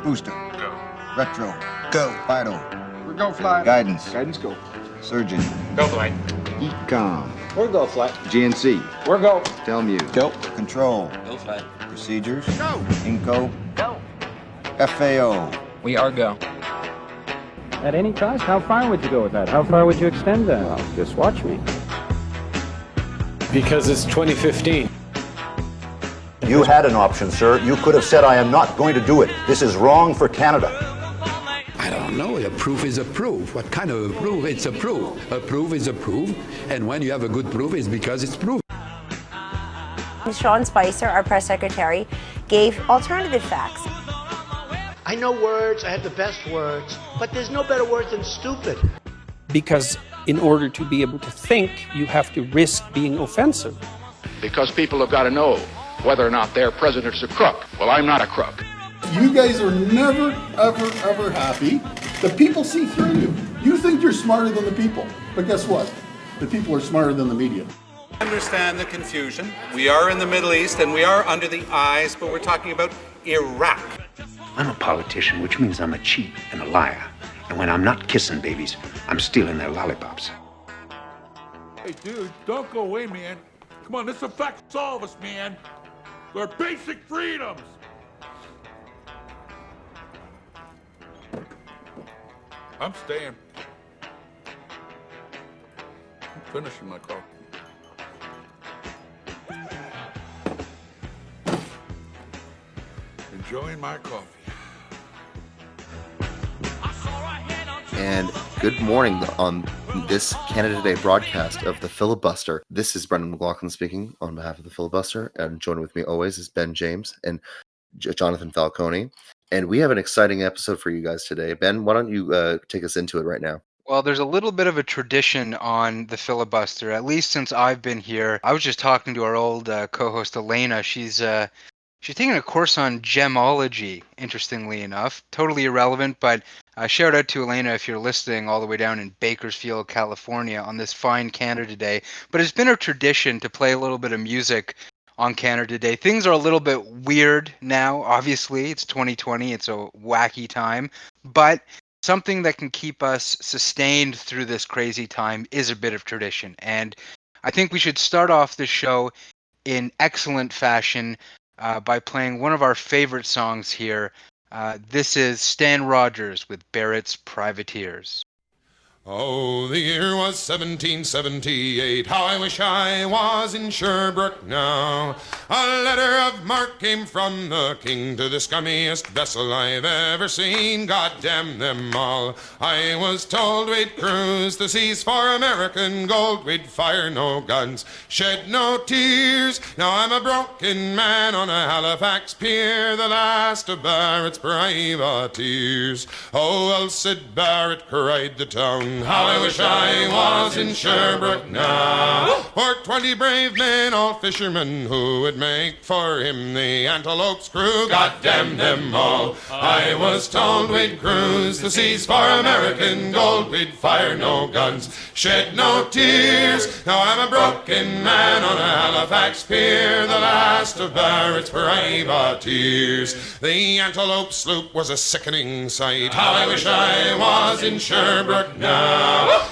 Booster. Go. Retro. Go. Vital. We're go flight. Guidance. Guidance go. Surgeon. Go flight. Ecom. We're go flight. GNC. We're go. Telmute. Go. Control. Go flight. Procedures. Go. Inco. Go. FAO. We are go. At any cost? How far would you go with that? How far would you extend that? Well, just watch me. Because it's 2015. You had an option, sir. You could have said, I am not going to do it. This is wrong for Canada. I don't know. A proof is a proof. What kind of a proof? It's a proof. A proof is a proof. And when you have a good proof, it's because it's proof. Sean Spicer, our press secretary, gave alternative facts. I know words, I have the best words, but there's no better word than stupid. Because in order to be able to think, you have to risk being offensive. Because people have got to know whether or not their president's a crook. Well, I'm not a crook. You guys are never, ever, ever happy. The people see through you. You think you're smarter than the people. But guess what? The people are smarter than the media. I understand the confusion. We are in the Middle East and we are under the eyes, but we're talking about Iraq. I'm a politician, which means I'm a cheat and a liar. And when I'm not kissing babies, I'm stealing their lollipops. Hey, dude, don't go away, man. Come on, this affects all of us, man. They're basic freedoms. I'm staying. I'm finishing my coffee. Enjoying my coffee. And good morning on this Canada Day broadcast of the Filibuster. This is Brendan McLaughlin speaking on behalf of the Filibuster, and joining with me always is Ben James and Jonathan Falcone. And we have an exciting episode for you guys today. Ben, why don't you take us into it right now? Well, there's a little bit of a tradition on the Filibuster, at least since I've been here. I was just talking to our old co-host Elena. She's taking a course on gemology, interestingly enough. Totally irrelevant, but shout out to Elena if you're listening all the way down in Bakersfield, California on this fine Canada Day. But it's been a tradition to play a little bit of music on Canada Day. Things are a little bit weird now, obviously. It's 2020. It's a wacky time. But something that can keep us sustained through this crazy time is a bit of tradition. And I think we should start off the show in excellent fashion by playing one of our favorite songs here. This is Stan Rogers with Barrett's Privateers. Oh, the year was 1778. How I wish I was in Sherbrooke now. A letter of marque came from the king to the scummiest vessel I've ever seen. God damn them all. I was told we'd cruise the seas for American gold. We'd fire no guns, shed no tears. Now I'm a broken man on a Halifax pier, the last of Barrett's privateers. Oh, well, Sid Barrett cried the town. How I wish I was in Sherbrooke now. For 20 brave men, all fishermen, who would make for him the Antelope's crew. God damn them all. I was told we'd cruise the seas for American gold. We'd fire no guns, shed no tears. Now I'm a broken man on a Halifax pier, the last of Barrett's privateers. The Antelope sloop was a sickening sight. How I wish I was in Sherbrooke now.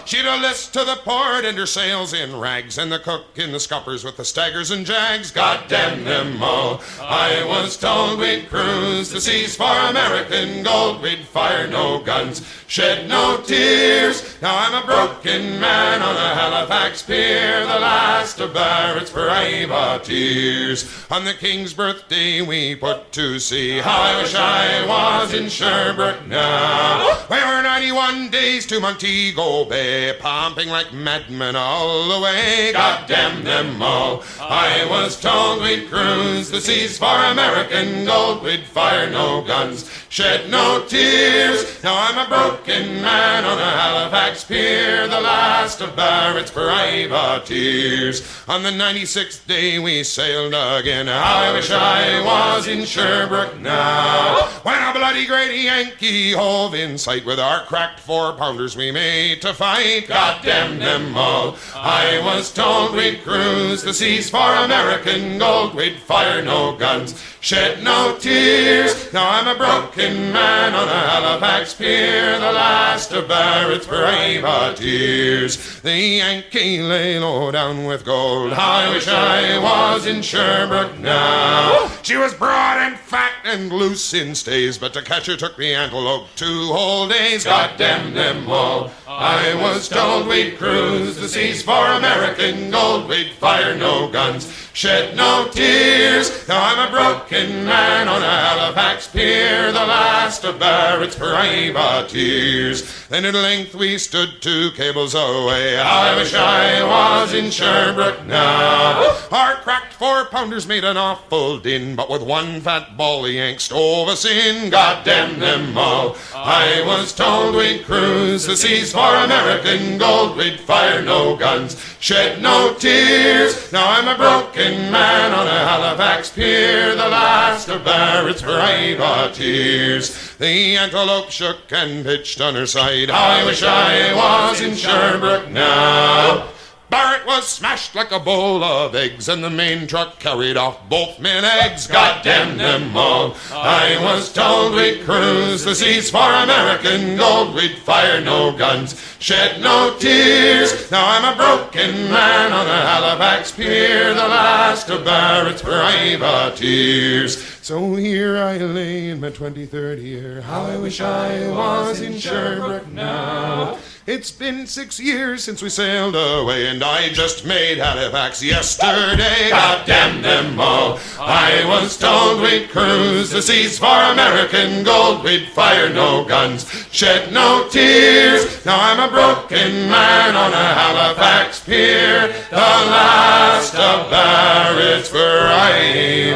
She'd a list to the port and her sails in rags, and the cook in the scuppers with the staggers and jags. God damn them all. I was told we'd cruise the seas for American gold. We'd fire no guns, shed no tears. Now I'm a broken man on a Halifax pier, the last of Barrett's privateers. On the King's birthday we put to sea. How I wish I was in Sherbrooke now. We were 91 days to Montego Bay, pumping like madmen all the way. God damn them all. I was told we'd cruise the seas for American gold. We'd fire no guns, shed no tears. Now I'm a broken man on a Halifax pier, the last of Barrett's privateers. On the 96th day we sailed again. How I wish I was in Sherbrooke now. when a bloody great Yankee hove in sight with our cracked 4-pounders we made to fight. God damn them all. I was told we'd cruise the seas for American gold. We'd fire no guns, shed no tears. Now I'm a broken man on a Halifax pier, the last of Barrett's privateers. The Yankee lay low down with gold. I wish I was in Sherbrooke now. She was broad and fat and loose in stays, but to catch her took the Antelope 2 whole days. God damn them all. I was told we'd cruise the seas for American gold. We'd fire no guns, shed no tears. Now I'm a broken man on a Halifax pier, the last of Barrett's privateers. Then at length we stood 2 cables away. I wish I was in Sherbrooke now. Our cracked 4-pounders made an awful din, but with one fat ball the Yanks stove us in. God damn them all. I was told we'd cruise the seas for American gold. We'd fire no guns, shed no tears. Now I'm a broken man on a Halifax pier, the last of Barrett's privateers. The Antelope shook and pitched on her side. I wish I was in Sherbrooke now. Barrett was smashed like a bowl of eggs, and the main truck carried off both men eggs. God damn them all. I was told we'd cruise the seas for American gold. We'd fire no guns, shed no tears. Now I'm a broken man on a Halifax pier, the last of Barrett's privateers. So here I lay in my 23rd year. How I wish I was in Sherbrooke now. It's been 6 years since we sailed away, and I just made Halifax yesterday. God damn them all. I was told we'd cruise the seas for American gold. We'd fire no guns, shed no tears. Now I'm a broken man on a Halifax pier, the last of Barrett's privateers.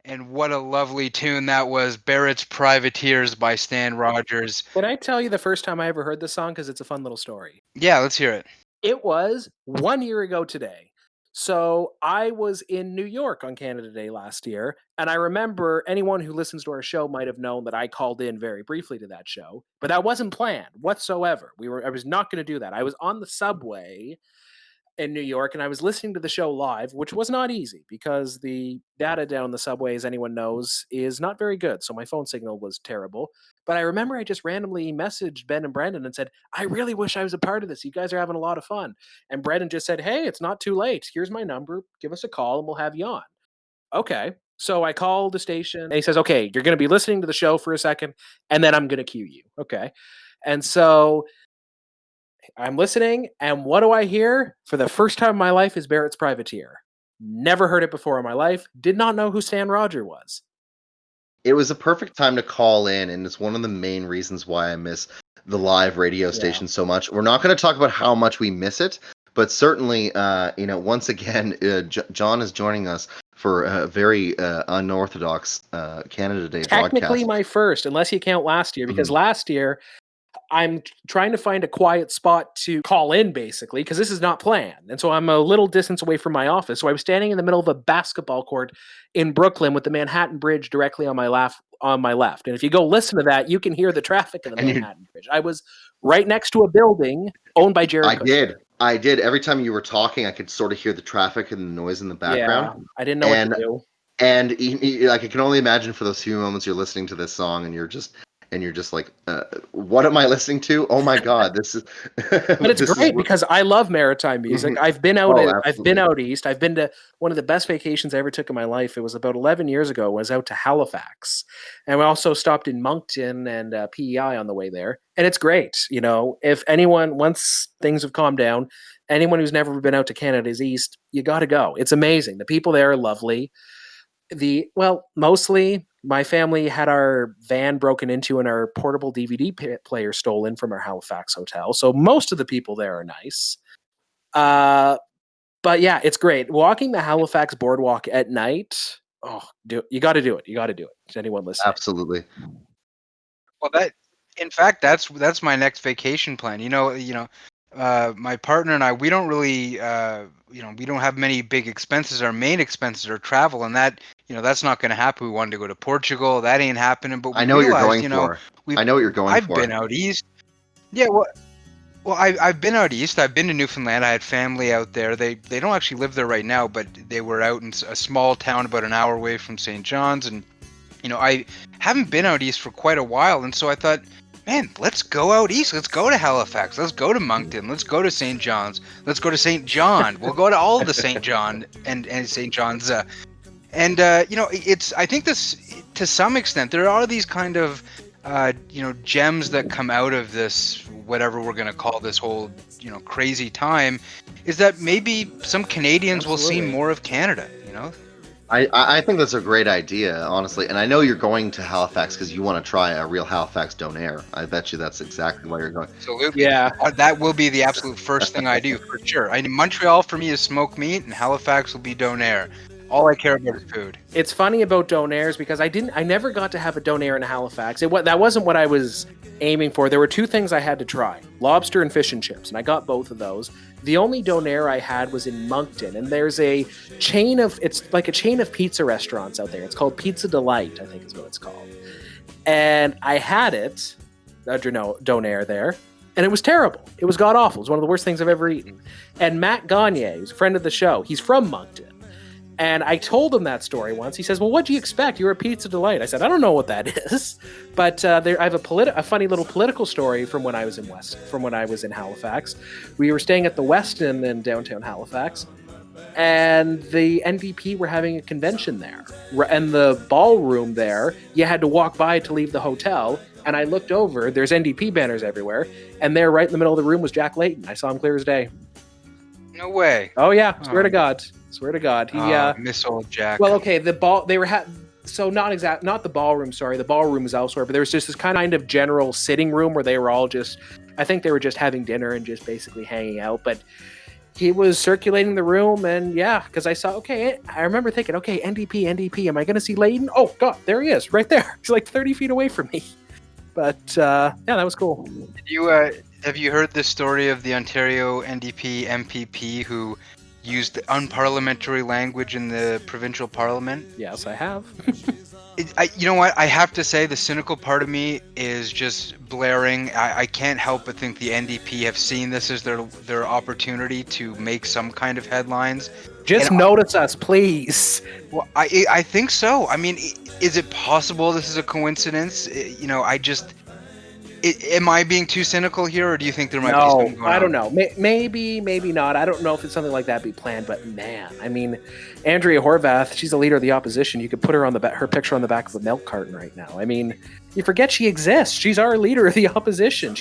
And what a lovely tune that was, Barrett's Privateers by Stan Rogers. Can I tell you the first time I ever heard this song? Because it's a fun little story. Yeah, let's hear it. It was 1 year ago today. So I was in New York on Canada Day last year, and I remember anyone who listens to our show might have known that I called in very briefly to that show, but that wasn't planned whatsoever. I was not going to do that. I was on the subway in New York, and I was listening to the show live, which was not easy because the data down the subway, as anyone knows, is not very good. So my phone signal was terrible. But I remember I just randomly messaged Ben and Brandon and said, I really wish I was a part of this. You guys are having a lot of fun. And Brandon just said, hey, it's not too late. Here's my number. Give us a call and we'll have you on. Okay. So I called the station and he says, okay, you're going to be listening to the show for a second and then I'm going to cue you. Okay. And so I'm listening, and what do I hear? For the first time in my life is Barrett's Privateer. Never heard it before in my life. Did not know who Stan Roger was. It was a perfect time to call in, and it's one of the main reasons why I miss the live radio station so much. We're not going to talk about how much we miss it, but certainly, once again, John is joining us for a very unorthodox Canada Day broadcast. Technically my first, unless you count last year, because last year I'm trying to find a quiet spot to call in, basically, because this is not planned. And so I'm a little distance away from my office. So I was standing in the middle of a basketball court in Brooklyn with the Manhattan Bridge directly on my left. And if you go listen to that, you can hear the traffic of the Manhattan Bridge. I was right next to a building owned by Jared Kushner. I did. Every time you were talking, I could sort of hear the traffic and the noise in the background. Yeah, I didn't know what to do. And I can only imagine for those few moments you're listening to this song and you're just like, what am I listening to? Oh my God, this is. But it's great because I love maritime music. I've been out. I've been out east. I've been to one of the best vacations I ever took in my life. It was about 11 years ago. I was out to Halifax, and we also stopped in Moncton and PEI on the way there. And it's great. If anyone, once things have calmed down, anyone who's never been out to Canada's east, you got to go. It's amazing. The people there are lovely. Mostly my family had our van broken into and our portable DVD player stolen from our Halifax hotel. So most of the people there are nice. But yeah, it's great. Walking the Halifax boardwalk at night. Oh, you got to do it. You got to do it. To anyone listening. Absolutely. Well, In fact, that's my next vacation plan. My partner and I, we don't really, we don't have many big expenses. Our main expenses are travel, and that's not going to happen. We wanted to go to Portugal. That ain't happening. But we I know what you're realized, going for. I know what you're going I've for. been out east. Yeah, well, I've been out east. I've been to Newfoundland. I had family out there. They don't actually live there right now, but they were out in a small town about an hour away from St. John's, and I haven't been out east for quite a while, and so I thought, man, let's go out east. Let's go to Halifax. Let's go to Moncton. Let's go to St. John's. Let's go to St. John. We'll go to all of the St. John and St. John's. It's, I think this, to some extent, there are these kind of, gems that come out of this, whatever we're going to call this whole, crazy time, is that maybe some Canadians will see more of Canada, I think that's a great idea, honestly. And I know you're going to Halifax because you want to try a real Halifax donair. I bet you that's exactly why you're going. Absolutely. Yeah. That will be the absolute first thing I do, for sure. Montreal for me is smoked meat, and Halifax will be donair. All I care about is food. It's funny about donairs because I never got to have a donair in Halifax. That wasn't what I was aiming for. There were two things I had to try: lobster and fish and chips, and I got both of those. The only donair I had was in Moncton, and there's it's like a chain of pizza restaurants out there. It's called Pizza Delight, I think is what it's called. And I had it, donair there, and it was terrible. It was god awful. It was one of the worst things I've ever eaten. And Matt Gagne, who's a friend of the show, he's from Moncton. And I told him that story once. He says, "Well, what do you expect? You're a Pizza Delight." I said, "I don't know what that is," but I have a funny little political story from when I was in Halifax. We were staying at the Westin in downtown Halifax, and the NDP were having a convention there. And the ballroom there, you had to walk by to leave the hotel. And I looked over. There's NDP banners everywhere, and there, right in the middle of the room, was Jack Layton. I saw him clear as day. No way. Oh yeah, swear to God. He miss old Jack. Well, okay, the ballroom, sorry. The ballroom was elsewhere, but there was just this kind of general sitting room where they were all I think they were just having dinner and just basically hanging out, but he was circulating the room, and because I remember thinking, okay, NDP, am I going to see Layton? Oh God, there he is, right there. He's like 30 feet away from me. But that was cool. Have you heard the story of the Ontario NDP MPP who used unparliamentary language in the provincial parliament? Yes, I have. You know what? I have to say the cynical part of me is just blaring. I can't help but think the NDP have seen this as their opportunity to make some kind of headlines. Just notice us, please. Well, I think so. I mean, is it possible this is a coincidence? Am I being too cynical here, or do you think there might be something going on? I don't know. Maybe not. I don't know if it's something like that be planned, but man, I mean, Andrea Horwath, she's the leader of the opposition. You could put her on her picture on the back of a milk carton right now. I mean, you forget she exists. She's our leader of the opposition.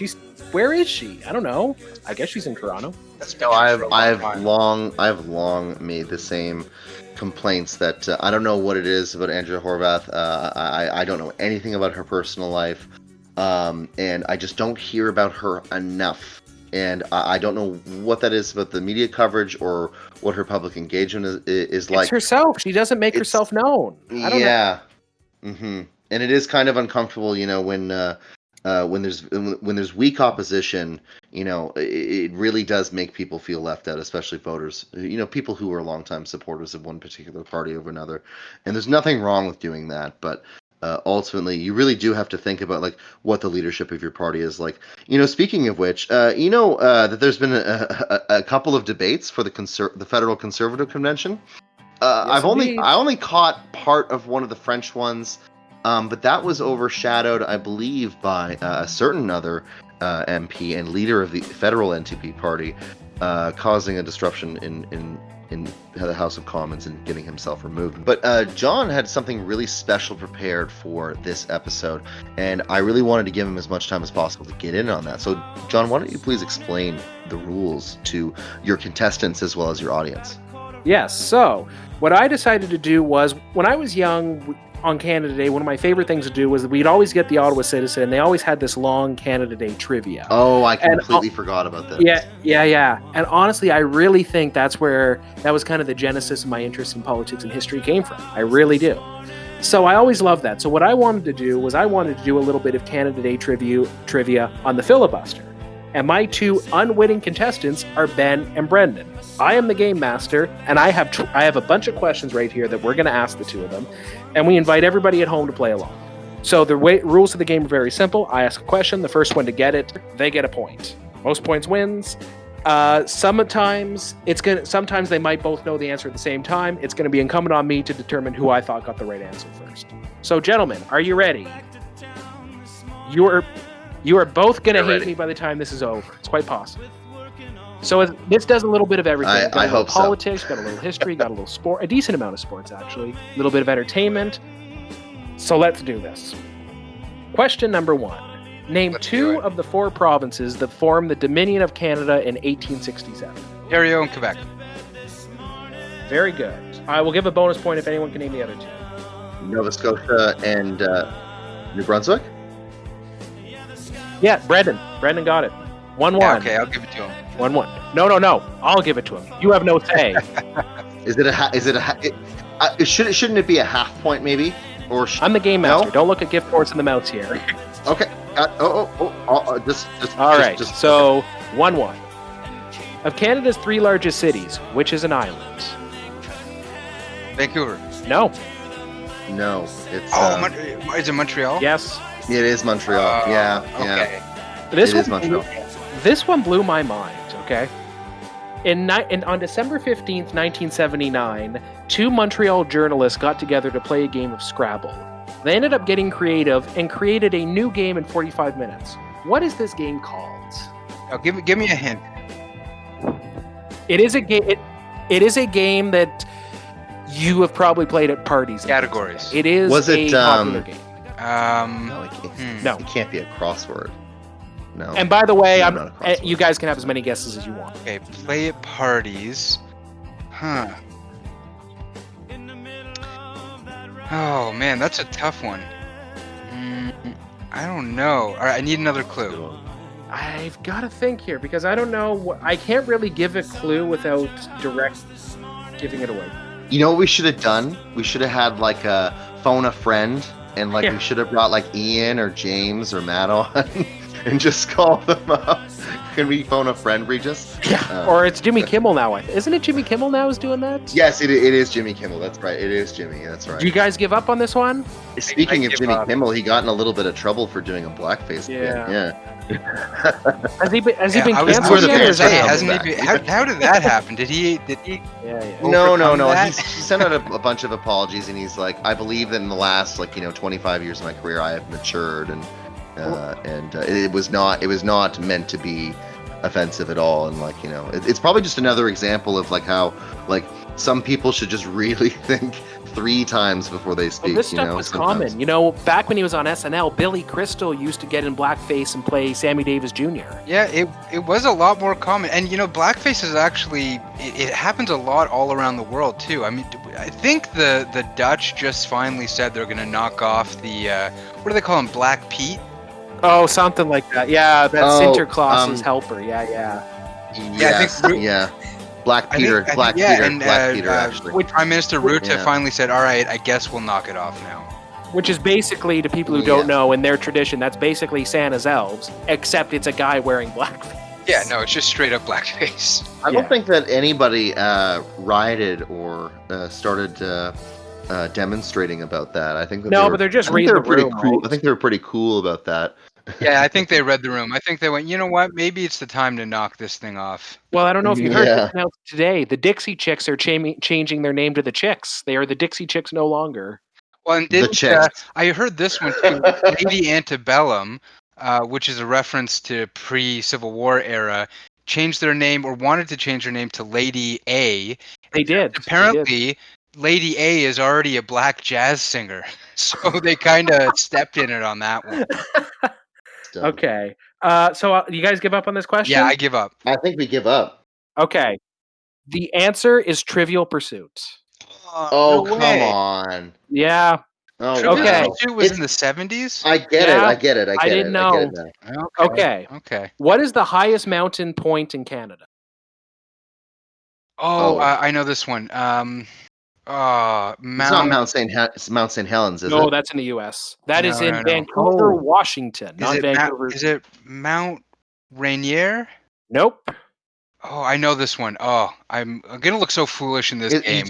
Where is she? I don't know. I guess she's in Toronto. I've long made the same complaints that I don't know what it is about Andrea Horwath. I don't know anything about her personal life. And I just don't hear about her enough. And I don't know what that is about the media coverage or what her public engagement is like. It's herself. She doesn't make herself known. I don't know. Mm-hmm. And it is kind of uncomfortable, when there's weak opposition, it really does make people feel left out, especially voters, people who are longtime supporters of one particular party over another. And there's nothing wrong with doing that, but ultimately, you really do have to think about what the leadership of your party is like. Speaking of which, that there's been a couple of debates for the Federal Conservative Convention. I only caught part of one of the French ones, but that was overshadowed, I believe, by a certain other MP and leader of the federal NTP party, causing a disruption in the House of Commons and getting himself removed. But John had something really special prepared for this episode, and I really wanted to give him as much time as possible to get in on that. So, John, why don't you please explain the rules to your contestants as well as your audience? Yes, so what I decided to do was, when I was young on Canada Day, one of my favorite things to do was we'd always get the Ottawa Citizen, and they always had this long Canada Day trivia. Oh, I completely forgot about that. Yeah. And honestly, I really think that was kind of the genesis of my interest in politics and history came from. I really do. So I always love that. So what I wanted to do was I wanted to do a little bit of Canada Day trivia on the filibuster. And my two unwitting contestants are Ben and Brendan. I am the game master, and I have a bunch of questions right here that we're going to ask the two of them, and we invite everybody at home to play along. So the rules of the game are very simple. I ask a question. The first one to get it, they get a point. Most points wins. Sometimes they might both know the answer at the same time. It's going to be incumbent on me to determine who I thought got the right answer first. So, gentlemen, are you ready? You are both going to hate me by the time this is over. It's quite possible. So this does a little bit of everything. I hope so. Politics, got a little history, got a little sport, a decent amount of sports actually, a little bit of entertainment. So let's do this. Question number 1. Name 2 of the 4 provinces that formed the Dominion of Canada in 1867. Ontario and Quebec. Very good. I will give a bonus point if anyone can name the other 2. Nova Scotia and New Brunswick? Yeah, Brendan. Brendan got it. 1-1. Yeah, okay, I'll give it to him. 1-1. No. I'll give it to him. You have no say. Shouldn't it be a half point maybe? Or I'm the game master. Don't look at gift horse in the mouths here. Okay. Just. All right. So 1-1. Of Canada's 3 largest cities, which is an island? Vancouver. No. No. It's. Is it Montreal? Yes. It is Montreal. Yeah. Okay. This one blew my mind. Okay. On December 15th, 1979, 2 Montreal journalists got together to play a game of Scrabble. They ended up getting creative and created a new game in 45 minutes. What is this game called? Oh, give me a hint. It is a game. It is a game that you have probably played at parties. Categories. It is a popular game. No, it can't be a crossword. No. And by the way, you guys can have as many guesses as you want. Okay, play at parties. Huh. Oh man, that's a tough one. I don't know. All right, I need another clue. I've got to think here because I don't know. I can't really give a clue without direct giving it away. You know what we should have done? We should have had like a phone a friend, and we should have brought like Ian or James or Matt on. And just call them up. Can we phone a friend, Regis? Yeah. Or it's Jimmy Kimmel now. Isn't it Jimmy Kimmel now is doing that? Yes, it is Jimmy Kimmel. That's right. It is Jimmy. That's right. Do you guys give up on this one? Speaking of Jimmy Kimmel, he got in a little bit of trouble for doing a blackface. Yeah. Has he been canceled? How did that happen? Did he? Yeah. No. He sent out a bunch of apologies, and he's like, I believe that in the last 25 years of my career, I have matured, and it was not meant to be offensive at all, and it's probably just another example of how some people should just really think 3 times before they speak. Well, this stuff was common. Back when he was on SNL, Billy Crystal used to get in blackface and play Sammy Davis Jr. Yeah, it was a lot more common, and blackface is actually it happens a lot all around the world too. I mean, I think the Dutch just finally said they're going to knock off the what do they call him, Black Pete? Oh, something like that. Yeah, that's Sinterklaas's helper. Yeah. Black Peter, actually. Prime Minister Rutte finally said, all right, I guess we'll knock it off now. Which is basically, to people who don't know, in their tradition, that's basically Santa's elves, except it's a guy wearing blackface. Yeah, no, it's just straight up blackface. I don't think that anybody rioted or started demonstrating about that. I think that but they're just reading the room. Cool. I think they were pretty cool about that. Yeah, I think they read the room. I think they went, you know what? Maybe it's the time to knock this thing off. Well, I don't know if you heard this announced today. The Dixie Chicks are changing their name to the Chicks. They are the Dixie Chicks no longer. Well, and I heard this one too. Lady Antebellum, which is a reference to pre-Civil War era, changed their name or wanted to change their name to Lady A. They did. Apparently, Lady A is already a black jazz singer, so they kind of stepped in it on that one. Okay. So you guys give up on this question? Yeah, I give up. I think we give up. Okay. The answer is Trivial Pursuit. Oh, no come on. Yeah. Oh, Trivial Pursuit was in the 70s? I get it. I get it. I didn't know. Okay. What is the highest mountain point in Canada? I know this one. Mount. It's not it's Mount St. Helens, is it? No, that's in the U.S. That is in No. Vancouver, Oh. Washington, not Vancouver. Is it Mount Rainier? Nope. Oh, I know this one. Oh, I'm gonna look so foolish in this game.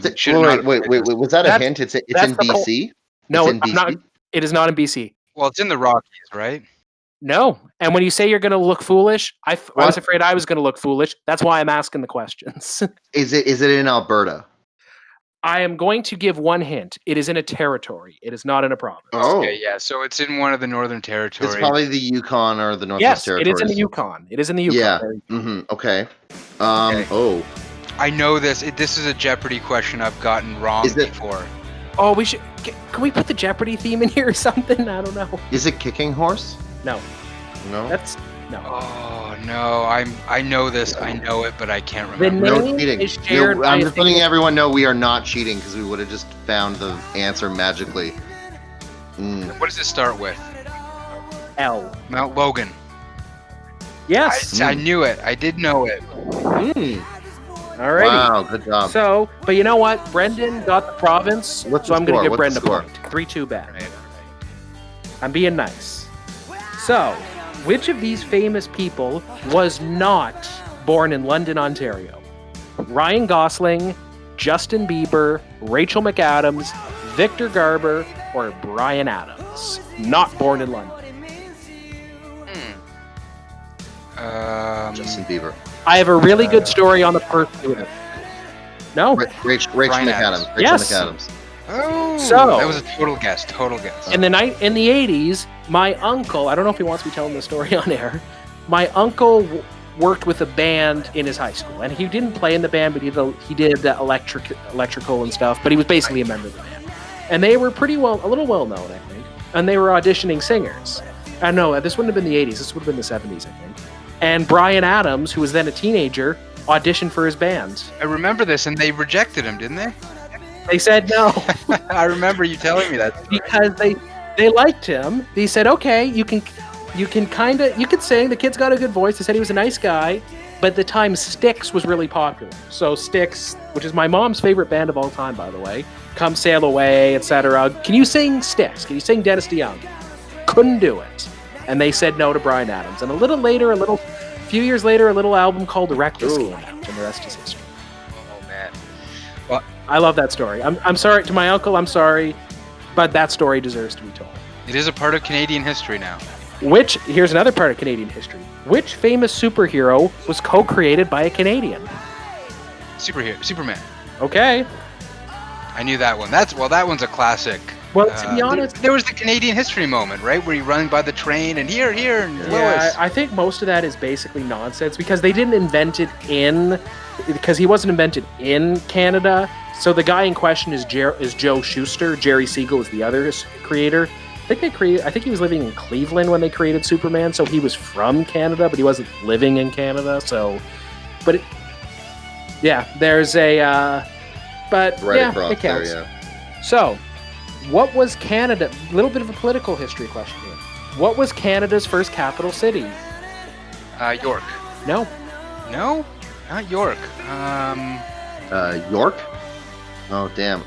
Wait. Was that a hint? It's in BC? No, it's in BC? It is not in BC. Well, it's in the Rockies, right? No. And when you say you're going to look foolish, I was afraid I was going to look foolish. That's why I'm asking the questions. Is it in Alberta? I am going to give one hint. It is in a territory. It is not in a province. Oh. Okay, yeah. So it's in one of the northern territories. It's probably the Yukon or the Northwest Territories. Yes, it is in the Yukon. It is in the Yukon. Yeah. Mm-hmm. Okay. Oh. I know this. This is a Jeopardy question I've gotten wrong before. Oh, we should. Can we put the Jeopardy theme in here or something? I don't know. Is it Kicking Horse? No. No. That's no. Oh no! I know this. I know it, but I can't remember. No cheating. I'm just letting everyone know we are not cheating because we would have just found the answer magically. What does it start with? L. Mount Logan. Yes. I knew it. I did know it. All right. Wow, good job. So, but you know what? Brendan got the province, so I'm going to give Brendan a point. 3-2 bet. I'm being nice. So, which of these famous people was not born in London, Ontario? Ryan Gosling, Justin Bieber, Rachel McAdams, Victor Garber, or Bryan Adams? Not born in London. Justin Bieber. I have a really good story on the person. No? Rachel McAdams. Yes. McAdams. Oh, so that was a total guess. Total guess. In the 80s, my uncle, I don't know if he wants me telling the story on air, my uncle worked with a band in his high school, and he didn't play in the band, but he did electrical and stuff, but he was basically a member of the band. And they were a little well known, I think, and they were auditioning singers. No, this wouldn't have been the 80s, this would have been the 70s, I think. And Bryan Adams, who was then a teenager, auditioned for his band. I remember this, and they rejected him, didn't they? They said no. I remember you telling me that. Because they liked him. They said, okay, you can sing. The kid's got a good voice. They said he was a nice guy. But at the time, Styx was really popular. So Styx, which is my mom's favorite band of all time, by the way, Come Sail Away, etc. Can you sing Styx? Can you sing Dennis DeYoung? Couldn't do it. And they said no to Bryan Adams. And a few years later, a little album called Reckless came out, and the rest is history. Oh, man. Well, I love that story. I'm sorry to my uncle, I'm sorry, but that story deserves to be told. It is a part of Canadian history now. Here's another part of Canadian history. Which famous superhero was co-created by a Canadian? Superman. Okay. I knew that one. That one's a classic. Well, to be honest, there was the Canadian history moment, right, where you're running by the train and here, and Lois. I think most of that is basically nonsense because they didn't invent it because he wasn't invented in Canada. So the guy in question is Joe Shuster. Jerry Siegel is the other creator. I think he was living in Cleveland when they created Superman, so he was from Canada, but he wasn't living in Canada. So, but there's a, but right yeah, it counts. There, yeah. So, what was Canada? A little bit of a political history question here. What was Canada's first capital city? York. No. No, not York. York. Oh damn.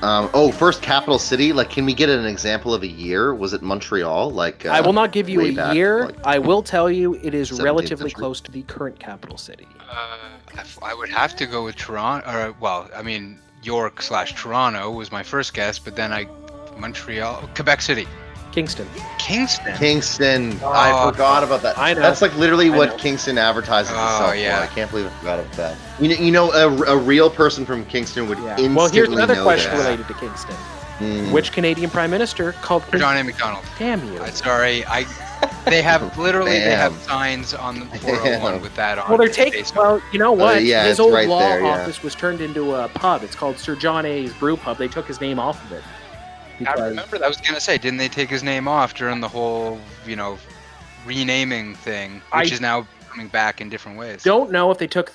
First capital city. Like, can we get an example of a year? Was it Montreal? I will not give you a year. Like, I will tell you it is relatively century? close to the current capital city. I would have to go with Toronto. York/Toronto was my first guess, but then Montreal, Quebec City. Kingston. Oh, I forgot about that. I know. That's like literally what Kingston advertises itself for. I can't believe I forgot about that. You know, a real person from Kingston would instantly know. Well, here's another question that. related to Kingston. Which Canadian Prime Minister called Kingston? John A. Macdonald. Damn you. Sorry, they have they have signs on the 401 with that on. Well, they're taking. Well, you know what? His old right law there, office was turned into a pub. It's called Sir John A.'s Brew Pub. They took his name off of it. I remember that. I was gonna say, didn't they take his name off during the whole, renaming thing, which is now coming back in different ways? Don't know if they took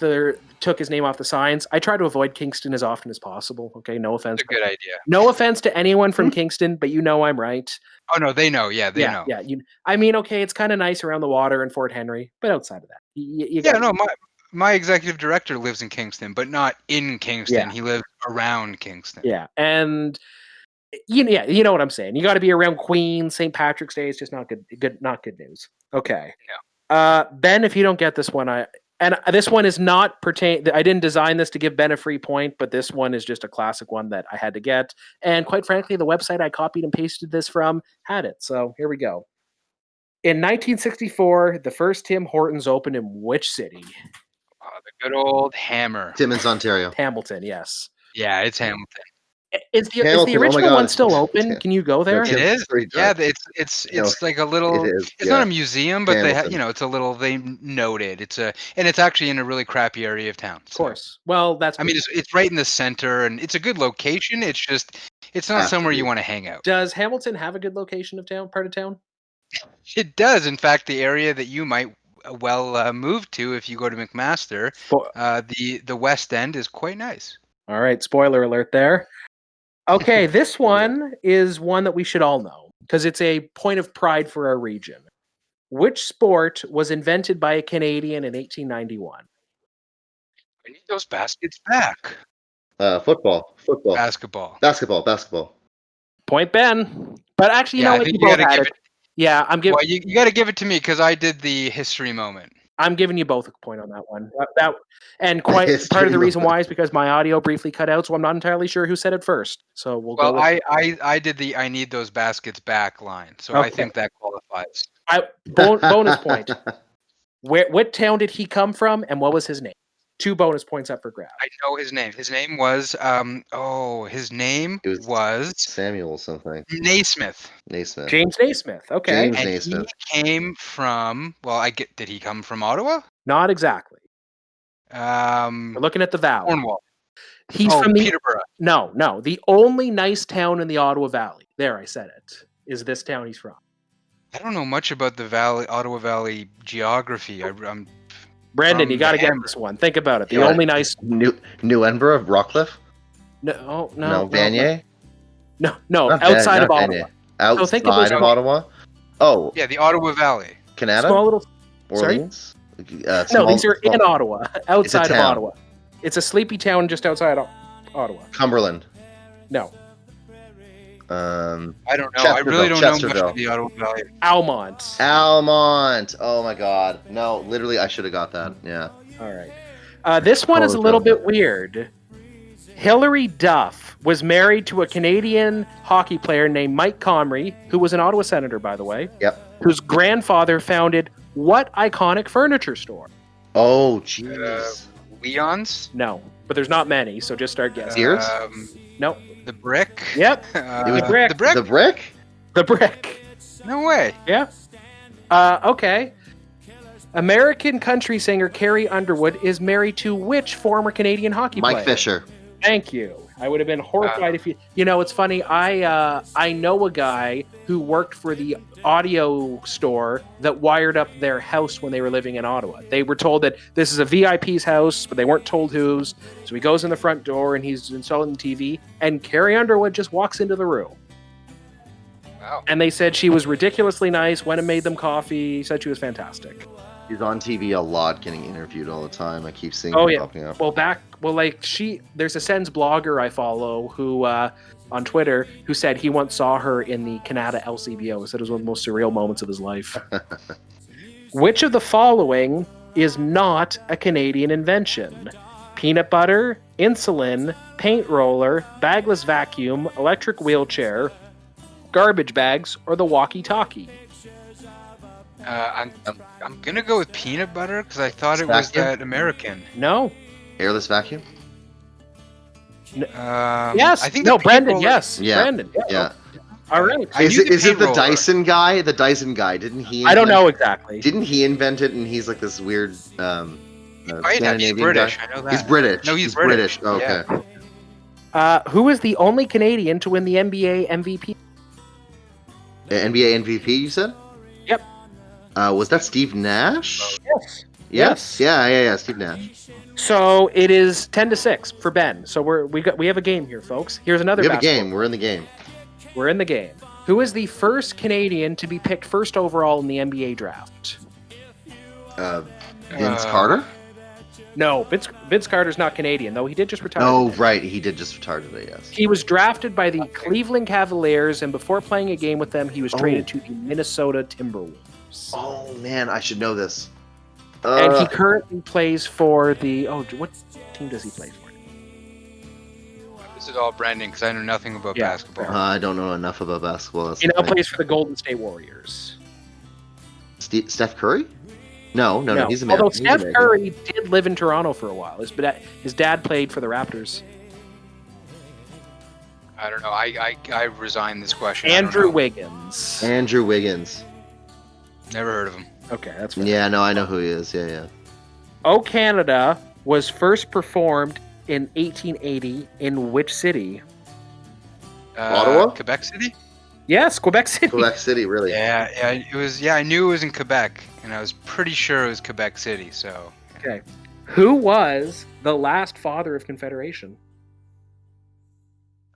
his name off the signs. I try to avoid Kingston as often as possible. Okay, no offense. That's a good idea. No offense to anyone from Kingston, but you know I'm right. Oh no, they know. Yeah, they know. Yeah. I mean, okay, it's kind of nice around the water in Fort Henry, but outside of that, my executive director lives in Kingston, but not in Kingston. Yeah. He lives around Kingston. Yeah, and you know what I'm saying. You got to be around Queens, St. Patrick's Day. It's just not good news. Okay. Yeah. Ben, if you don't get this one, this one is not pertain. I didn't design this to give Ben a free point, but this one is just a classic one that I had to get. And quite frankly, the website I copied and pasted this from had it. So here we go. In 1964, the first Tim Hortons opened in which city? Oh, the good old Hammer. Timmins, Ontario. Hamilton, yes. Yeah, it's Hamilton. Is the Hamilton, oh my original God. one still open? Can you go there? It is. Yeah, it's like a little. It is, It's yeah. not a museum, but they Hamilton. it's a little. They noted and it's actually in a really crappy area of town. Of course. Well, that's. I mean, it's right in the center, and it's a good location. It's just it's not somewhere you want to hang out. Does Hamilton have a good location of town? Part of town? It does. In fact, the area that you might move to if you go to McMaster, the West End is quite nice. All right, spoiler alert there. Okay, this one is one that we should all know because it's a point of pride for our region. Which sport was invented by a Canadian in 1891? I need those baskets back. Football. Basketball. Point Ben. But actually, you know I what? think You you both gotta had give it. Yeah, I'm giving. Well, you got to give it to me because I did the history moment. I'm giving you both a point on that one. And quite part of the reason why is because my audio briefly cut out, so I'm not entirely sure who said it first. So we'll go. Well, I did the I need those baskets back line, so I think that qualifies. Bonus point. What town did he come from, and what was his name? 2 bonus points up for grabs. I know his name. His name was Samuel something. Naismith. James Naismith. Okay. He came from. Well, did he come from Ottawa? Not exactly. We're looking at the Valley. Cornwall. He's from Peterborough. No. The only nice town in the Ottawa Valley. There, I said it. Is this town he's from? I don't know much about the Ottawa Valley geography. I'm Brendan, you got to get this one. Think about it. The only nice New Edinburgh of Rockcliffe. No. Vanier. No. Outside of Ottawa. Outside of Ottawa. Oh. Yeah, the Ottawa Valley. Canada. Small little. Orleans. No, these are in Ottawa. Outside of Ottawa. It's a sleepy town just outside of Ottawa. Cumberland. No. I don't know. I really don't know much of the Ottawa Valley. Almont. Oh my God. No, literally, I should have got that. Yeah. All right. This one is a little bit weird. Hilary Duff was married to a Canadian hockey player named Mike Comrie, who was an Ottawa senator, by the way. Yep. Whose grandfather founded what iconic furniture store? Oh, jeez. Leon's? No, but there's not many, so just start guessing. Sears? No. The Brick? Yep. The Brick. The Brick? The Brick? The Brick. No way. Yeah. Okay. American country singer Carrie Underwood is married to which former Canadian hockey player? Mike Fisher. Thank you. I would have been horrified if you... You know, it's funny. I know a guy who worked for the audio store that wired up their house when they were living in Ottawa. They were told that this is a VIP's house, but they weren't told whose. So he goes in the front door and he's installing the TV, and Carrie Underwood just walks into the room. Wow. And they said she was ridiculously nice, went and made them coffee, said she was fantastic. He's on TV a lot, getting interviewed all the time. I keep seeing Oh him yeah. popping up. There's a Sens blogger I follow who on Twitter who said he once saw her in the Canada LCBO. Said it was one of the most surreal moments of his life. Which of the following is not a Canadian invention? Peanut butter, insulin, paint roller, bagless vacuum, electric wheelchair, garbage bags, or the walkie-talkie? I'm gonna go with peanut butter because I thought it was that American. No. Airless vacuum? Yes. I think Brendan. roller... Yes. Yeah. Brendan. Yeah. All right. Is it the Dyson guy? The Dyson guy? Didn't he? I don't know exactly. Didn't he invent it? And he's like this weird. He's Scandinavian British. guy? I know that. He's British. No, he's British. Oh, okay. Yeah. Who is the only Canadian to win the NBA MVP? NBA MVP, you said? Yep. Was that Steve Nash? Yes. Yeah. Steve Nash. So it is 10-6 for Ben. So we have a game here, folks. Here's another. We have a basketball. game. We're in the game. We're in the game. Who is the first Canadian to be picked first overall in the NBA draft? Vince Carter? No, Vince Carter's not Canadian, though he did just retire. Oh, right. He did just retire today, yes. He was drafted by the Cleveland Cavaliers, and before playing a game with them, he was traded to the Minnesota Timberwolves. Oh, man, I should know this. And he currently plays for the... Oh, what team does he play for? This is all Brendan, because I know nothing about basketball. I don't know enough about basketball. He now plays for the Golden State Warriors. Steph Curry? No, he's American. Although Steph Curry did live in Toronto for a while. His dad played for the Raptors. I don't know. I resign this question. Andrew Wiggins. Andrew Wiggins. Never heard of him. Okay, that's fair. Yeah, no, I know who he is. Yeah. O Canada was first performed in 1880 in which city? Ottawa? Quebec City? Yes, Quebec City. Quebec City, really? Yeah, it was. Yeah, I knew it was in Quebec, and I was pretty sure it was Quebec City. So. Okay. Who was the last father of Confederation?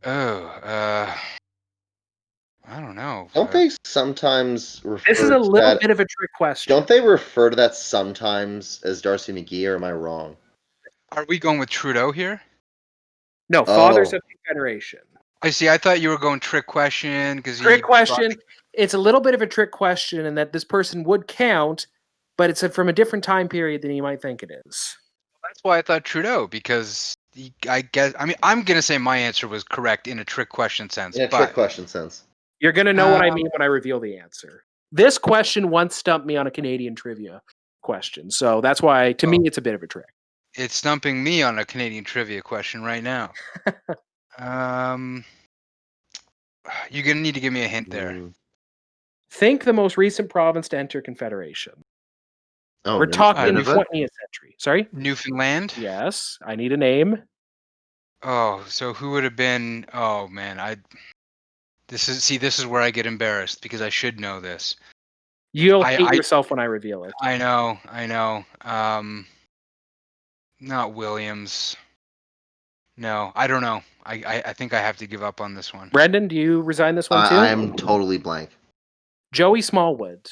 Oh, I don't know. Don't they sometimes refer This is a little bit of a trick question. Don't they refer to that sometimes as Darcy McGee, or am I wrong? Are we going with Trudeau here? No, fathers of Confederation. I see. I thought you were going trick question because trick question. It's a little bit of a trick question, in that this person would count, but it's from a different time period than you might think it is. That's why I thought Trudeau, because I guess. I mean, I'm gonna say my answer was correct in a trick question sense. In a trick question sense. You're gonna know what I mean when I reveal the answer. This question once stumped me on a Canadian trivia question, so that's why, to me, it's a bit of a trick. It's stumping me on a Canadian trivia question right now. You're gonna need to give me a hint there. Think the most recent province to enter Confederation. Oh, we're talking in the 20th century. Sorry? Newfoundland? Yes. I need a name. Oh, so who would have been... Oh, man. This is where I get embarrassed, because I should know this. You'll hate yourself when I reveal it. I know. Not Williams. No, I don't know. I think I have to give up on this one. Brendan, do you resign this one too? I am totally blank. Joey Smallwood.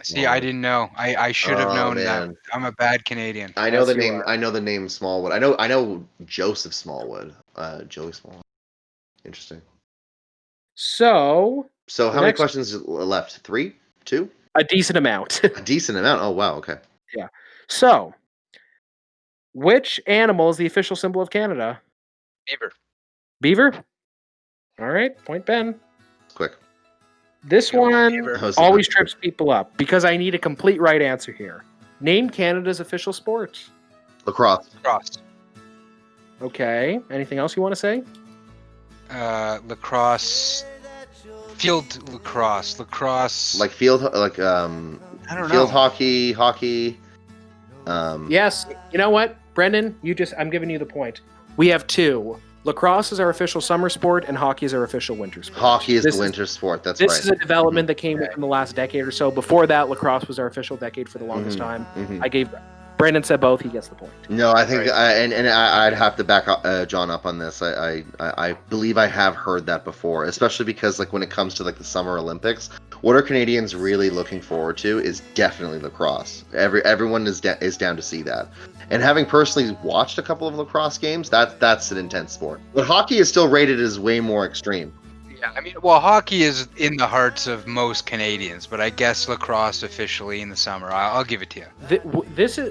See, I didn't know. I should have known that. I'm a bad Canadian. I know the name. I know the name Smallwood. I know Joseph Smallwood. Joey Smallwood. Interesting. So how many questions left? 3? 2? A decent amount. A decent amount. Oh wow. Okay. Yeah. So, which animal is the official symbol of Canada? Beaver. Beaver? All right. Point Ben. Quick. This one always trips people up because I need a complete right answer here. Name Canada's official sport. Lacrosse. Lacrosse. Okay. Anything else you want to say? Lacrosse. Field lacrosse. Lacrosse. Like field, like I don't know. Field hockey. Yes. You know what, Brendan? I'm giving you the point. We have 2. Lacrosse is our official summer sport, and hockey is our official winter sport. Hockey is the winter sport. That's right. This is a development that came within the last decade or so. Before that, lacrosse was our official decade for the longest time. Brendan said both. He gets the point. No, I think, I'd have to back John up on this. I believe I have heard that before, especially because like when it comes to like the Summer Olympics, what are Canadians really looking forward to is definitely lacrosse. Everyone is down to see that. And having personally watched a couple of lacrosse games, that's an intense sport. But hockey is still rated as way more extreme. Yeah, I mean, well, hockey is in the hearts of most Canadians, but I guess lacrosse officially in the summer. I'll give it to you.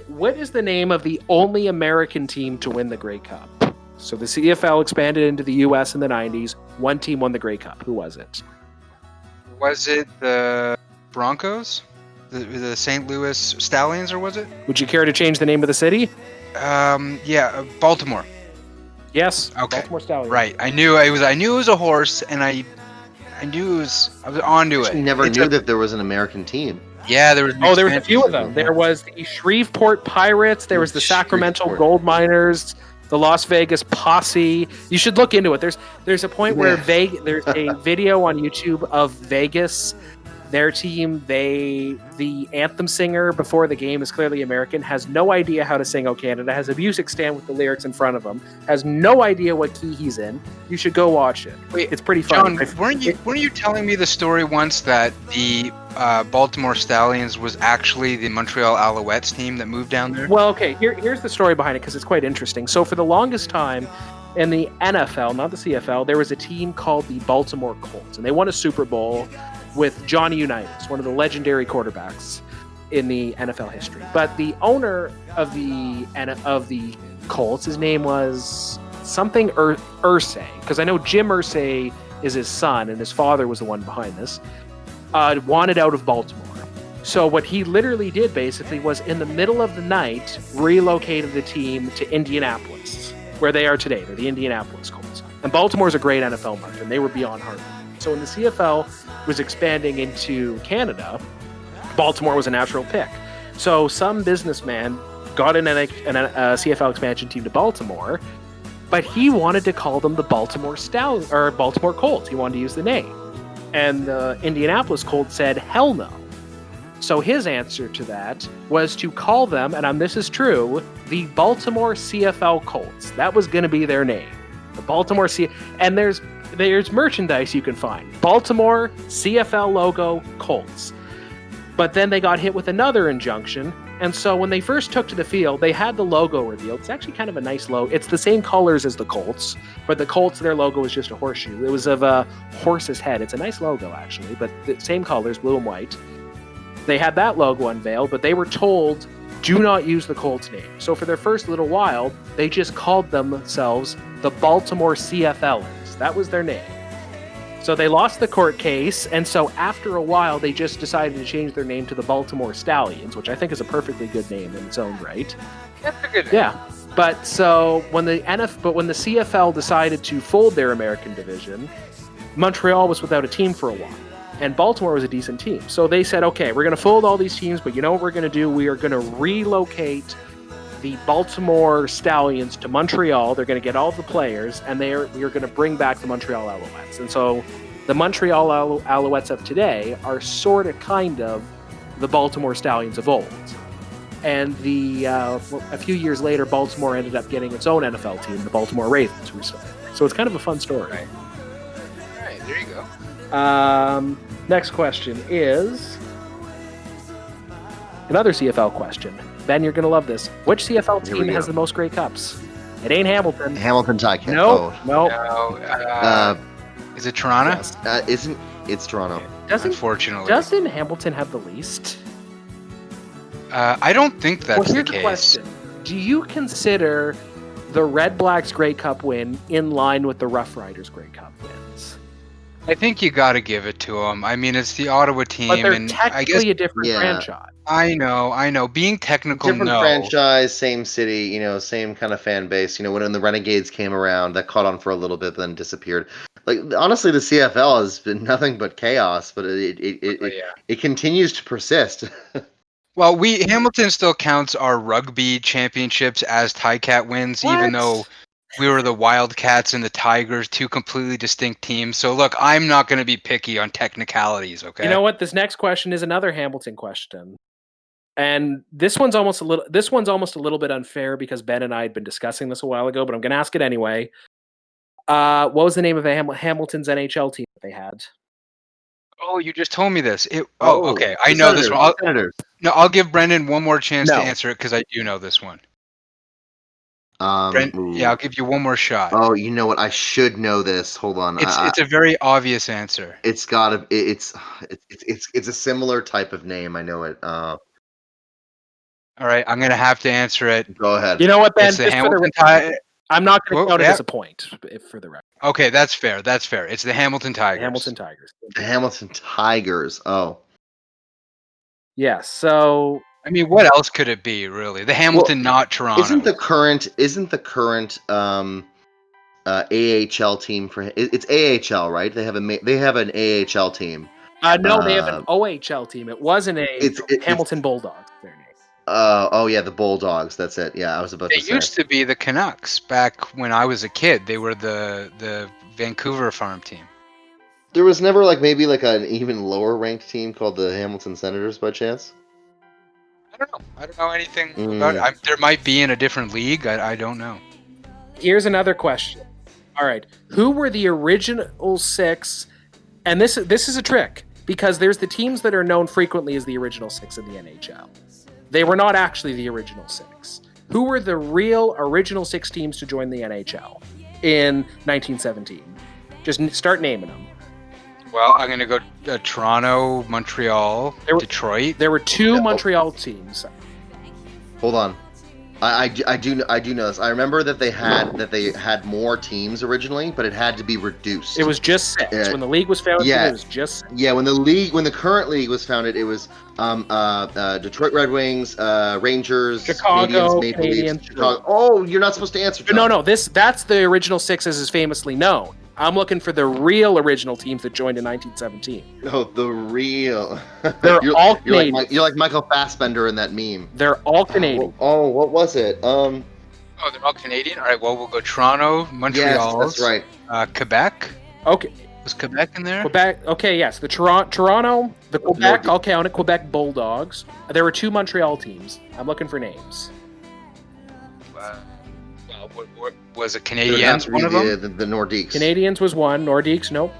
What is the name of the only American team to win the Grey Cup? So the CFL expanded into the U.S. in the 90s. One team won the Grey Cup. Who was it? Was it the Broncos? The St. Louis Stallions, or was it? Would you care to change the name of the city? Yeah, Baltimore. Yes. Okay. Baltimore Stallions. Right. I knew it was a horse, and I was onto it. I never knew that there was an American team. Yeah, there was. There was a few of them. There was the Shreveport Pirates. There was the Sacramento Gold Miners. The Las Vegas Posse. You should look into it. There's a point where there's a video on YouTube of Vegas Their team, the anthem singer before the game is clearly American, has no idea how to sing "O Canada," has a music stand with the lyrics in front of him, has no idea what key he's in. You should go watch it. Wait, it's pretty fun. John, weren't you telling me the story once that the Baltimore Stallions was actually the Montreal Alouettes team that moved down there? Well, okay, here's the story behind it because it's quite interesting. So for the longest time in the NFL, not the CFL, there was a team called the Baltimore Colts, and they won a Super Bowl with Johnny Unitas, one of the legendary quarterbacks in the NFL history. But the owner of the Colts, his name was something Irsay, because I know Jim Irsay is his son, and his father was the one behind this, wanted out of Baltimore. So what he literally did basically was in the middle of the night relocated the team to Indianapolis, where they are today. They're the Indianapolis Colts. And Baltimore's a great NFL market, and they were beyond Harvard. So when the CFL was expanding into Canada, Baltimore was a natural pick. So some businessman got in a CFL expansion team to Baltimore, but he wanted to call them the Baltimore Colts. He wanted to use the name. And the Indianapolis Colts said, hell no. So his answer to that was to call them, and this is true, the Baltimore CFL Colts. That was going to be their name. The Baltimore and there's merchandise you can find. Baltimore CFL logo Colts. But then they got hit with another injunction, and so when they first took to the field, they had the logo revealed. It's actually kind of a nice logo. It's the same colors as the Colts, but the Colts, their logo is just a horseshoe. It was of a horse's head. It's a nice logo, actually, but the same colors, blue and white. They had that logo unveiled, but they were told, do not use the Colts name. So for their first little while, they just called themselves the Baltimore CFLers. That was their name. So they lost the court case, and so after a while, they just decided to change their name to the Baltimore Stallions, which I think is a perfectly good name in its own right. That's a good name. Yeah. But so when the CFL decided to fold their American division, Montreal was without a team for a while. And Baltimore was a decent team. So they said, okay, we're going to fold all these teams, but you know what we're going to do? We are going to relocate the Baltimore Stallions to Montreal. They're going to get all the players, and we are going to bring back the Montreal Alouettes. And so the Montreal Alouettes of today are sort of kind of the Baltimore Stallions of old. And a few years later, Baltimore ended up getting its own NFL team, the Baltimore Ravens. So it's kind of a fun story. Right. All right, there you go. Next question is another CFL question. Ben, you're going to love this. Which CFL team has the most Grey Cups? It ain't Hamilton. Hamilton Ticats. Nope. No. Is it Toronto? Yes. It's Toronto. Unfortunately. Doesn't Hamilton have the least? I don't think that's the here's case. The question. Do you consider the Red Blacks Grey Cup win in line with the Rough Riders Grey Cup wins? I think you got to give it to them. I mean, it's the Ottawa team, but they're and technically I guess a different franchise. I know. Being technical, different franchise, same city, same kind of fan base. When the Renegades came around, that caught on for a little bit, but then disappeared. Like honestly, the CFL has been nothing but chaos, but it continues to persist. Well, Hamilton still counts our rugby championships as Ticat wins, even though we were the Wildcats and the Tigers, two completely distinct teams. So look, I'm not going to be picky on technicalities, okay? You know what? This next question is another Hamilton question. And this one's almost a little bit unfair because Ben and I had been discussing this a while ago, but I'm going to ask it anyway. What was the name of Hamilton's NHL team that they had? Oh, you just told me this. Okay. I know this one. I'll give Brendan one more chance to answer it because I do know this one. I'll give you one more shot. Oh, you know what? I should know this. Hold on. It's a very obvious answer. It's a similar type of name. I know it. All right, I'm gonna have to answer it. Go ahead. You know what, Ben? It's the Hamilton I'm not going to count it as a point for the record. Okay, that's fair. It's the Hamilton Tigers. The Hamilton Tigers. Oh. Yeah. So. I mean, what else could it be, really? The Hamilton, not Toronto. Isn't the current AHL team for it's AHL, right? They have an AHL team. No, they have an OHL team. It wasn't Hamilton Bulldogs. Their name. The Bulldogs. That's it. Yeah, I was about to say. They used to be the Canucks back when I was a kid. They were the Vancouver farm team. There was never like maybe like an even lower ranked team called the Hamilton Senators by chance? I don't know anything about it. There might be in a different league. I don't know. Here's another question. All right, who were the original 6? And this is a trick because there's the teams that are known frequently as the original 6 in the NHL. They were not actually the original 6. Who were the real original 6 teams to join the NHL in 1917? Just start naming them. Well, I'm going to go Toronto, Montreal, Detroit. There were 2 Montreal teams. Hold on. I do know this. I remember that they had more teams originally, but it had to be reduced. It was just 6 when the league was founded. Yeah, It was just 6. Yeah, when the current league was founded, it was Detroit Red Wings, Rangers, Chicago, Canadiens, Maple Canadiens, Leafs, Chicago. Oh, you're not supposed to answer. John. No, that's the original 6 as is famously known. I'm looking for the real original teams that joined in 1917. No, the real. They're all Canadian. You're like Michael Fassbender in that meme. They're all Canadian. Oh, what was it? Oh, they're all Canadian? All right, well, we'll go Toronto, Montreal. Yes, that's right. Quebec. Okay. Was Quebec in there? Quebec. Okay, yes. The Toronto, the Quebec, I'll count it, Quebec Bulldogs. There were 2 Montreal teams. I'm looking for names. Was it Canadiens one of them? The Nordiques. Canadiens was one. Nordiques, nope.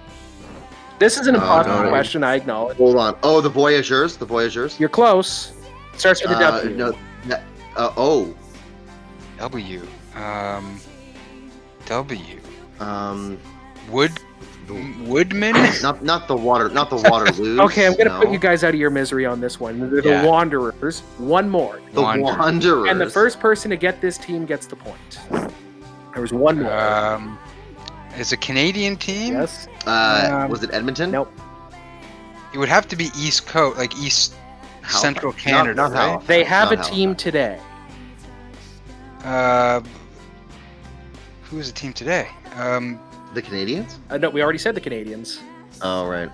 This is an impossible question, I acknowledge. Hold on. Oh, the Voyageurs. The Voyageurs. You're close. Starts with a W. No. O. W. Woodman? Not the Waterloo. Okay, I'm gonna put you guys out of your misery on this one. They're the Wanderers. One more. The Wanderers. And the first person to get this team gets the point. There was one more. Is a Canadian team? Yes. Was it Edmonton? Nope. It would have to be East Coast, like East Central Canada, not right? They have a team today. Who is the team today? The Canadians? No, we already said the Canadians. Oh, right.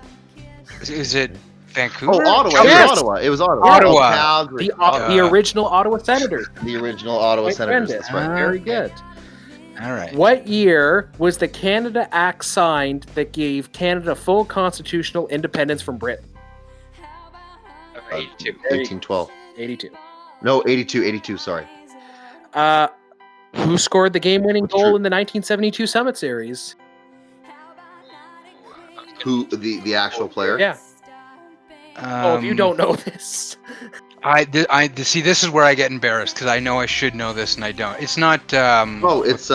Is it Vancouver? Oh, Ottawa. Yes. It was Ottawa. Ottawa. Calgary. The original Ottawa Senators. The original Ottawa Senators. That's right. Very good. All right. What year was the Canada Act signed that gave Canada full constitutional independence from Britain? 82. 1812. 82. No, 82. Sorry. Who scored the game-winning goal in the 1972 Summit Series? Who the actual player? Yeah. If you don't know this. I see. This is where I get embarrassed because I know I should know this and I don't. It's not. It's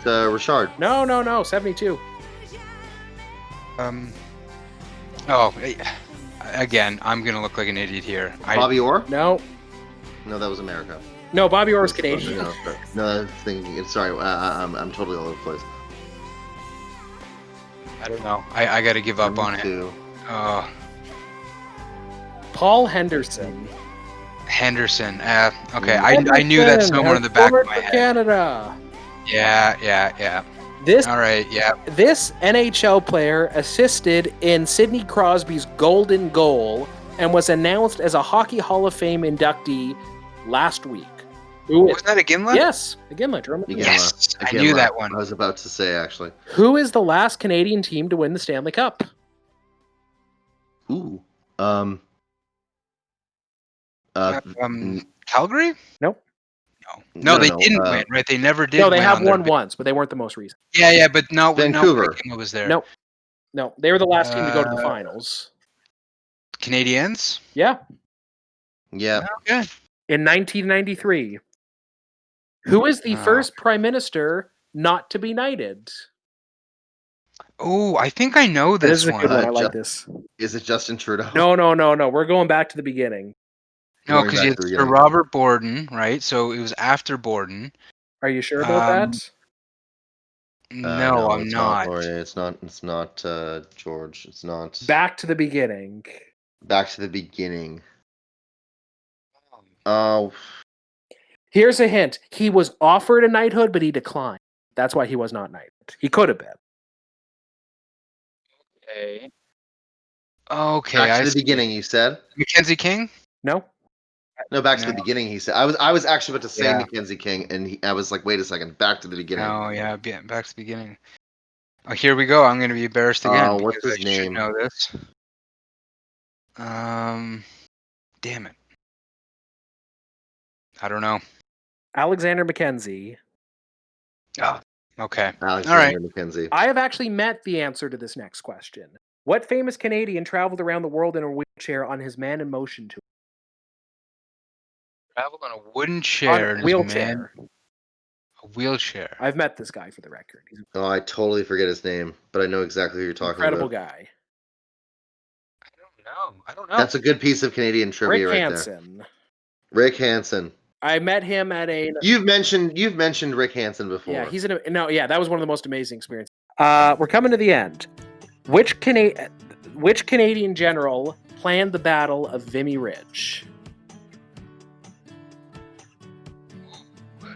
Richard. No. 72. Again, I'm gonna look like an idiot here. Bobby Orr? No, that was America. No, Bobby Orr is Canadian. No, I'm thinking. Sorry, I'm totally all over the place. I don't know. I got to give up on it. Paul Henderson. Okay, I knew that somewhere in the back of my head. Canada. Yeah. All right, yeah. This NHL player assisted in Sidney Crosby's golden goal and was announced as a Hockey Hall of Fame inductee last week. Was that a Ginla? Yes, a Ginla. Yes, I knew that one. I was about to say, actually. Who is the last Canadian team to win the Stanley Cup? Ooh. Calgary? Nope. No, they didn't win, right? They never did. No, they have won once, but they weren't the most recent. Yeah, but no, Vancouver was there. No, they were the last team to go to the finals. Canadians? Yeah. Okay. In 1993. Who is the first prime minister not to be knighted? Oh, I think I know this is a one. good one. I like this. Is it Justin Trudeau? No. We're going back to the beginning. No, because it's for Robert Borden, right? So it was after Borden. Are you sure about that? No, I'm not. It's not George. It's not. Back to the beginning. Back to the beginning. Oh. Here's a hint. He was offered a knighthood, but he declined. That's why he was not knighted. He could have been. Okay. Back to the beginning, you said? Mackenzie King? No, back to the beginning, he said. I was actually about to say Mackenzie King, and I was like, wait a second, back to the beginning. Oh, yeah, back to the beginning. Oh, here we go. I'm going to be embarrassed again. What's because his I should name? know this. Damn it. I don't know. Alexander Mackenzie. Oh, okay. Alexander McKenzie. I have actually met the answer to this next question. What famous Canadian traveled around the world in a wheelchair on his Man in Motion tour? Traveled on a wooden chair. On a wheelchair. A wheelchair. I've met this guy for the record. He's an I totally forget his name, but I know exactly who you're talking incredible about. guy. I don't know. That's a good piece of Canadian trivia Rick right Hansen. there. Rick Hansen. I met him at a. You've mentioned Rick Hansen before. Yeah, that was one of the most amazing experiences. We're coming to the end. Which Canadian general planned the Battle of Vimy Ridge?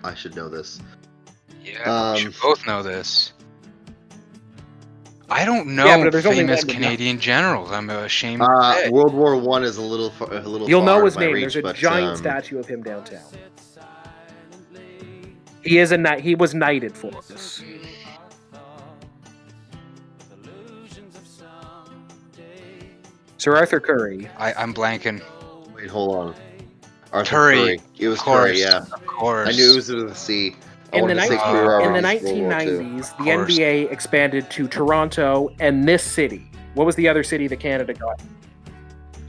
I should know this. Yeah, we should both know this. I don't know famous Canadian generals. I'm ashamed to say. World War I is a little You'll know far his out of my name. reach, There's a but, giant statue of him downtown. He was knighted for this. Sir Arthur Currie. I'm blanking. Wait, hold on. Arthur Currie. It was Of course, Currie, yeah. of course. I knew it was with a C. In the 1990s, Of the course. NBA expanded to Toronto and this city. What was the other city that Canada got?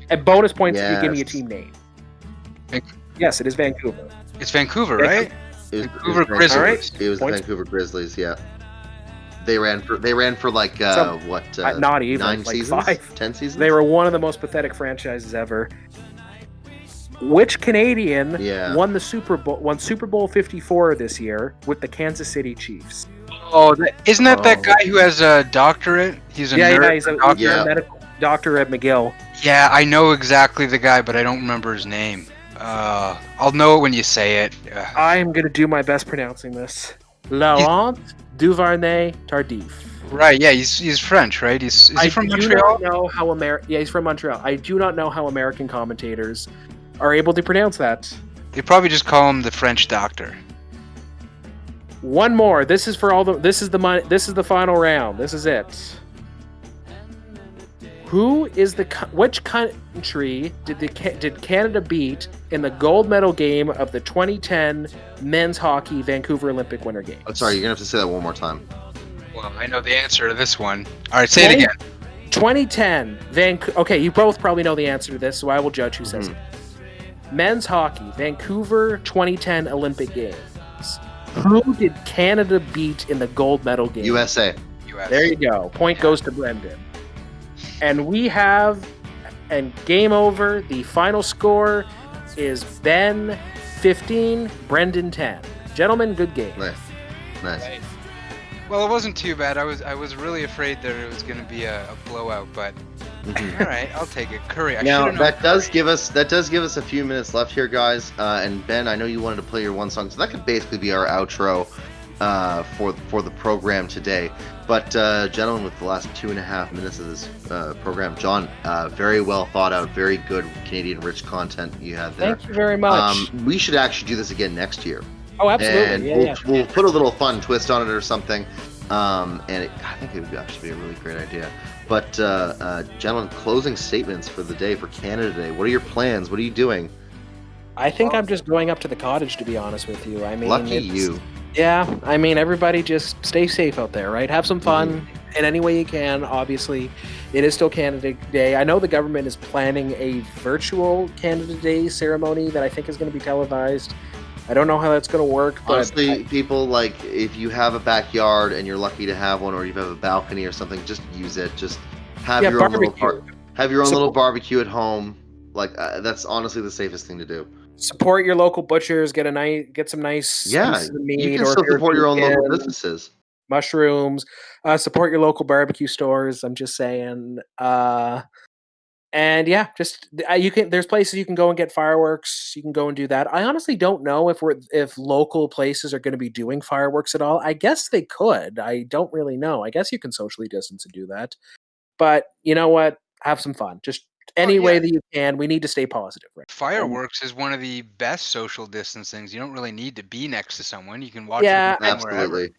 And bonus points if you give me a team name. Yes, it is Vancouver. It's Vancouver, right? Vancouver Grizzlies. All right. It was the Vancouver Grizzlies, yeah. They ran for like not even 9 like seasons? 5. 10 seasons? They were one of the most pathetic franchises ever. Which Canadian won Super Bowl 54 this year with the Kansas City Chiefs? Oh, isn't that guy who has a doctorate? He's a nerd. He's a medical doctor at McGill. Yeah, I know exactly the guy, but I don't remember his name. I'll know it when you say it. I'm gonna do my best pronouncing this. Laurent Duvernay Tardif. Right, yeah, he's French, right? Is he from Montreal? He's from Montreal. I do not know how American commentators are able to pronounce that. They probably just call him the French doctor. One more. This is for all the. This is the final round. This is it. Which country did Canada beat in the gold medal game of the 2010 men's hockey Vancouver Olympic Winter Games? I'm sorry, you're gonna have to say that one more time. Well, I know the answer to this one. All right, say it again. 2010 Okay, you both probably know the answer to this, so I will judge who says it. Men's hockey, Vancouver 2010 Olympic Games. Who did Canada beat in the gold medal game? USA. There you go. Point goes to Brendan. And we have, and game over. The final score is Ben 15, Brendan 10. Gentlemen, good game. Nice. Well, it wasn't too bad. I was really afraid that it was going to be a blowout, but all right, I'll take it. Curry. Now that does give us a few minutes left here, guys. And Ben, I know you wanted to play your one song, so that could basically be our outro for the program today. But gentlemen, with the last 2.5 minutes of this program, John, very well thought out, very good Canadian rich content you had there. Thank you very much. We should actually do this again next year. Oh, absolutely. And we'll put a little fun twist on it or something. I think it would actually be a really great idea. But gentlemen, closing statements for the day, for Canada Day. What are your plans? What are you doing? I think I'm just going up to the cottage, to be honest with you. I mean, lucky you. Yeah, I mean, everybody just stay safe out there, right? Have some fun in any way you can. Obviously, it is still Canada Day. I know the government is planning a virtual Canada Day ceremony that I think is going to be televised. I don't know how that's going to work. But honestly, people, like, if you have a backyard and you're lucky to have one, or you have a balcony or something, just use it. Just have your own little barbecue at home. Like, that's honestly the safest thing to do. Support your local butchers. Get some nice pieces of meat. You can still support your own local businesses. Mushrooms. Support your local barbecue stores. I'm just saying. And yeah, just you can. There's places you can go and get fireworks. You can go and do that. I honestly don't know if local places are going to be doing fireworks at all. I guess they could. I don't really know. I guess you can socially distance and do that. But you know what? Have some fun. Just any way that you can. We need to stay positive, right? Fireworks is one of the best social distance things. You don't really need to be next to someone. You can watch it absolutely.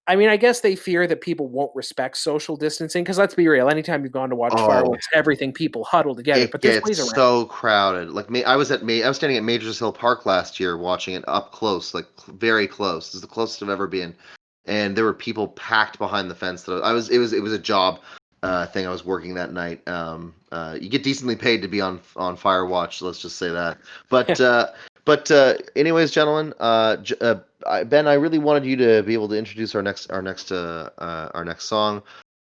I mean, I guess they fear that people won't respect social distancing, because let's be real, anytime you've gone to watch fireworks, everything, people huddle together, but there's ways gets around. so crowded. Like me, I was standing at Majors Hill Park last year watching it up close, like very close. This is the closest I've ever been, and there were people packed behind the fence. It was a job thing I was working that night. You get decently paid to be on Fire Watch. Let's just say that. But anyways, gentlemen, Ben, I really wanted you to be able to introduce our next song,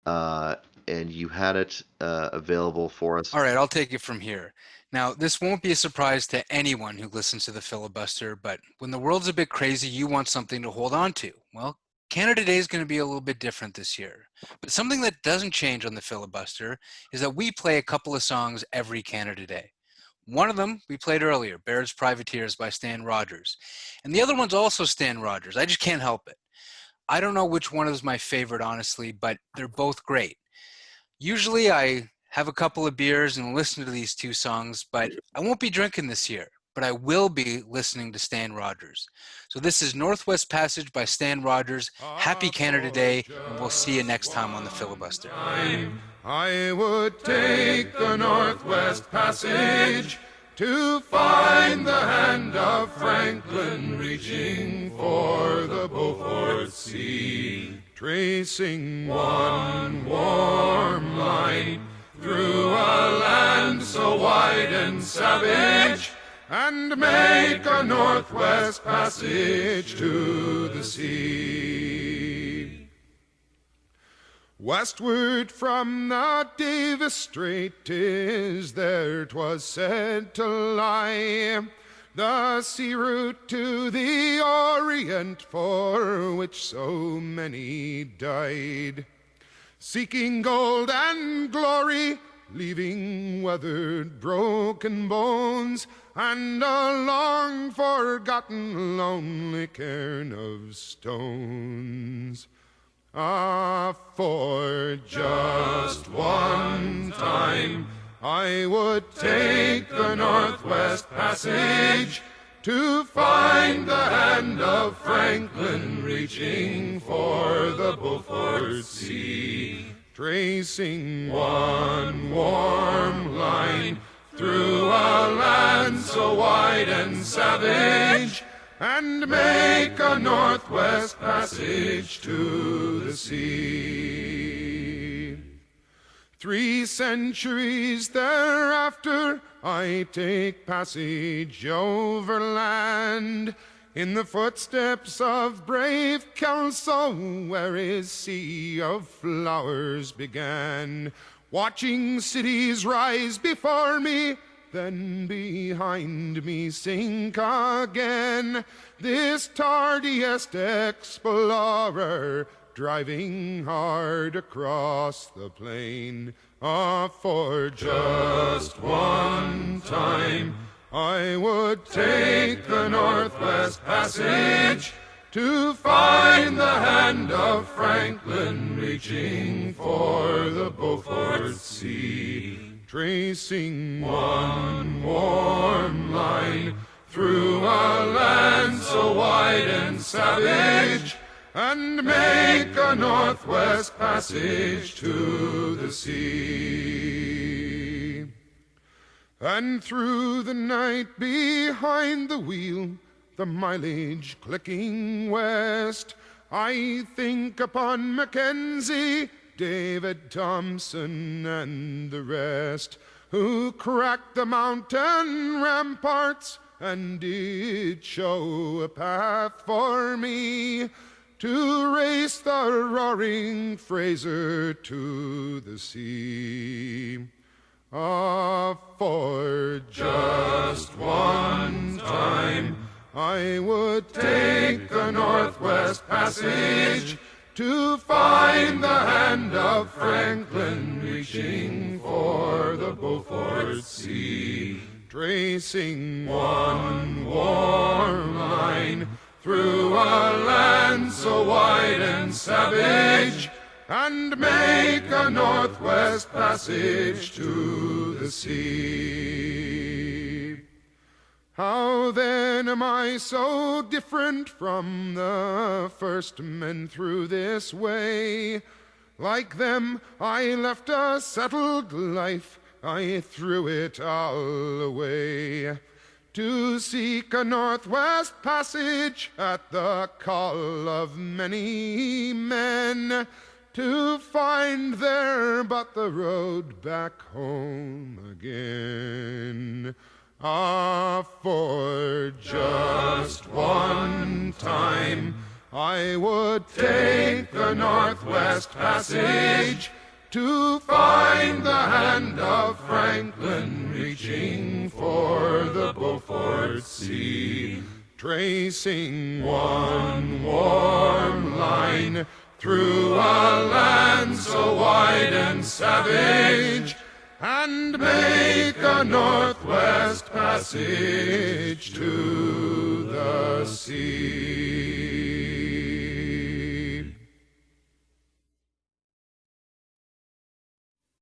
and you had it available for us. All right, I'll take it from here. Now, this won't be a surprise to anyone who listens to the Filibuster, but when the world's a bit crazy, you want something to hold on to. Well, Canada Day is going to be a little bit different this year. But something that doesn't change on the Filibuster is that we play a couple of songs every Canada Day. One of them we played earlier, Baird's Privateers by Stan Rogers. And the other one's also Stan Rogers. I just can't help it. I don't know which one is my favorite, honestly, but they're both great. Usually I have a couple of beers and listen to these two songs, but I won't be drinking this year. But I will be listening to Stan Rogers. So this is Northwest Passage by Stan Rogers. Happy Canada Day, and we'll see you next time on the Filibuster. I would take the Northwest Passage to find the hand of Franklin reaching for the Beaufort Sea, tracing one warm line through a land so wide and savage, and make a Northwest Passage to the sea. Westward from the Davis Strait 'tis there 'twas said to lie, the sea route to the Orient for which so many died, seeking gold and glory, leaving weathered, broken bones, and a long-forgotten, lonely cairn of stones. For just one time I would take the Northwest Passage to find the hand of Franklin reaching for the Beaufort Sea, tracing one warm line through a land so wide and savage, and make a Northwest Passage to the sea. 3 centuries thereafter I take passage overland, in the footsteps of brave Kelso, where his sea of flowers began, watching cities rise before me, then behind me sink again. This tardiest explorer, driving hard across the plain. For just one time I would take the Northwest Passage to find the hand of Franklin reaching for the Beaufort Sea, tracing one warm line through a land so wide and savage, and make a Northwest Passage to the sea. And through the night behind the wheel, the mileage clicking west, I think upon Mackenzie, David Thompson, and the rest, who cracked the mountain ramparts and did show a path for me to race the roaring Fraser to the sea. For just one time I would take the Northwest Passage to find the hand of Franklin reaching for the Beaufort Sea, tracing one warm line through a land so wide and savage, and make a Northwest Passage to the sea. How then am I so different from the first men through this way? Like them, I left a settled life, I threw it all away, to seek a northwest passage at the call of many men, to find there but the road back home again. Ah, for just one time I would take the Northwest Passage to find the hand of Franklin reaching for the Beaufort Sea, tracing one warm line through a land so wide and savage, and make a Northwest Passage to